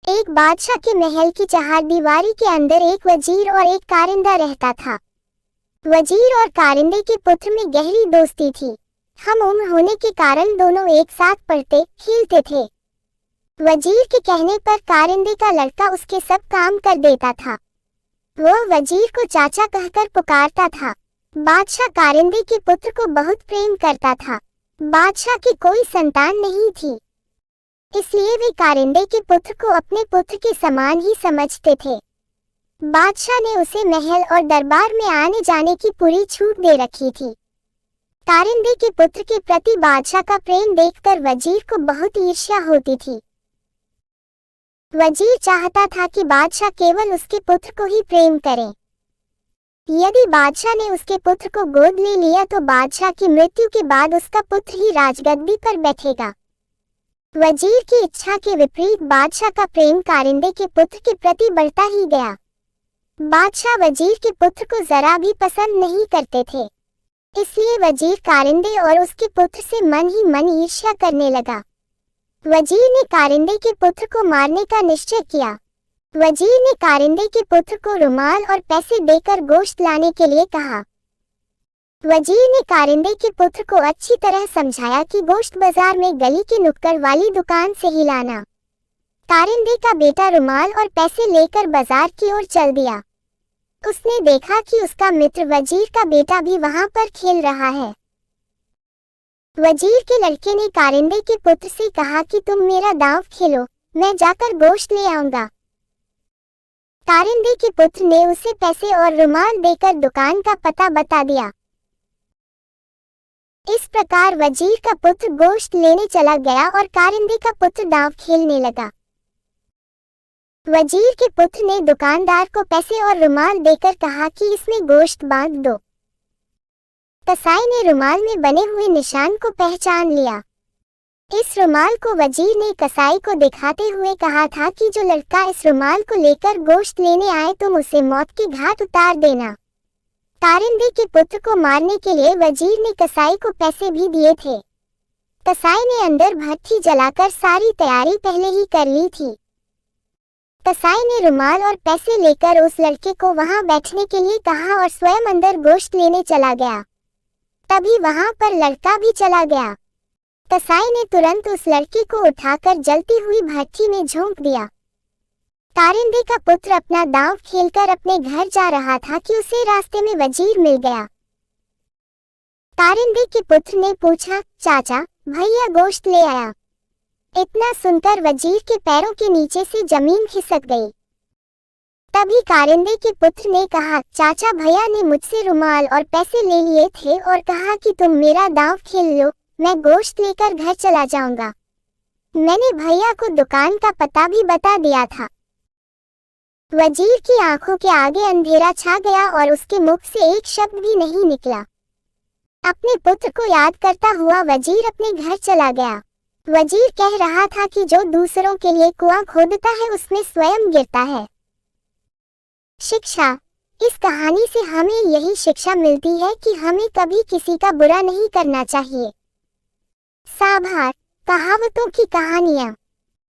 एक बादशाह के महल की चहारदीवारी के अंदर एक वजीर और एक कारिंदा रहता था। वजीर और कारिंदे के पुत्र में गहरी दोस्ती थी। हम उम्र होने के कारण दोनों एक साथ पढ़ते खेलते थे। वजीर के कहने पर कारिंदे का लड़का उसके सब काम कर देता था। वह वजीर को चाचा कहकर पुकारता था। बादशाह कारिंदे के पुत्र को बहुत प्रेम करता था। बादशाह की कोई संतान नहीं थी, इसलिए वे कारिंदे के पुत्र को अपने पुत्र के समान ही समझते थे। बादशाह ने उसे महल और दरबार में आने जाने की पूरी छूट दे रखी थी। कारिंदे के पुत्र के प्रति बादशाह का प्रेम देखकर वजीर को बहुत ईर्ष्या होती थी। वजीर चाहता था कि बादशाह केवल उसके पुत्र को ही प्रेम करे। यदि बादशाह ने उसके पुत्र को गोद ले लिया तो बादशाह की मृत्यु के बाद उसका पुत्र ही राजगद्दी पर बैठेगा। वजीर की इच्छा के विपरीत बादशाह का प्रेम कारिंदे के पुत्र के प्रति बढ़ता ही गया। बादशाह वजीर के पुत्र को जरा भी पसंद नहीं करते थे, इसलिए वजीर कारिंदे और उसके पुत्र से मन ही मन ईर्ष्या करने लगा। वजीर ने कारिंदे के पुत्र को मारने का निश्चय किया। वजीर ने कारिंदे के पुत्र को रुमाल और पैसे देकर गोश्त लाने के लिए कहा। वजीर ने कारिंदे के पुत्र को अच्छी तरह समझाया कि गोश्त बाजार में गली के नुक्कड़ वाली दुकान से ही लाना। कारिंदे का बेटा रुमाल और पैसे लेकर बाजार की ओर चल दिया। उसने देखा कि उसका मित्र वजीर का बेटा भी वहां पर खेल रहा है। वजीर के लड़के ने कारिंदे के पुत्र से कहा कि तुम मेरा दांव खेलो, मैं जाकर गोश्त ले आऊंगा। कारिंदे के पुत्र ने उसे पैसे और रुमाल देकर दुकान का पता बता दिया। इस प्रकार वजीर का पुत्र गोश्त लेने चला गया और कारिंदे का पुत्र दांव खेलने लगा। वजीर के पुत्र ने दुकानदार को पैसे और रुमाल देकर कहा कि इसमें गोश्त बांध दो। कसाई ने रुमाल में बने हुए निशान को पहचान लिया। इस रुमाल को वजीर ने कसाई को दिखाते हुए कहा था कि जो लड़का इस रुमाल को लेकर गोश्त लेने आए तुम उसे मौत के घाट उतार देना। कारिंदे के पुत्र को मारने के लिए वजीर ने कसाई को पैसे भी दिए थे। कसाई ने अंदर भट्ठी जलाकर सारी तैयारी पहले ही कर ली थी। कसाई ने रुमाल और पैसे लेकर उस लड़के को वहां बैठने के लिए कहा और स्वयं अंदर गोश्त लेने चला गया। तभी वहां पर लड़का भी चला गया। कसाई ने तुरंत उस लड़के को उठाकर जलती हुई भट्ठी में झोंक दिया। कारिंदे का पुत्र अपना दांव खेलकर अपने घर जा रहा था कि उसे रास्ते में वजीर मिल गया। कारिंदे के पुत्र ने पूछा, चाचा भैया गोश्त ले आया। इतना सुनकर वजीर के पैरों के नीचे से जमीन खिसक गई। तभी कारिंदे के पुत्र ने कहा, चाचा भैया ने मुझसे रुमाल और पैसे ले लिए थे और कहा कि तुम मेरा दांव खेल लो, मैं गोश्त लेकर घर चला जाऊंगा। मैंने भैया को दुकान का पता भी बता दिया था। वजीर की आंखों के आगे अंधेरा छा गया और उसके मुख से एक शब्द भी नहीं निकला। अपने पुत्र को याद करता हुआ वजीर अपने घर चला गया। वजीर कह रहा था कि जो दूसरों के लिए कुआं खोदता है उसमें स्वयं गिरता है। शिक्षा। इस कहानी से हमें यही शिक्षा मिलती है कि हमें कभी किसी का बुरा नहीं करना चाहिए। साभार। कहावतों की कहानियां।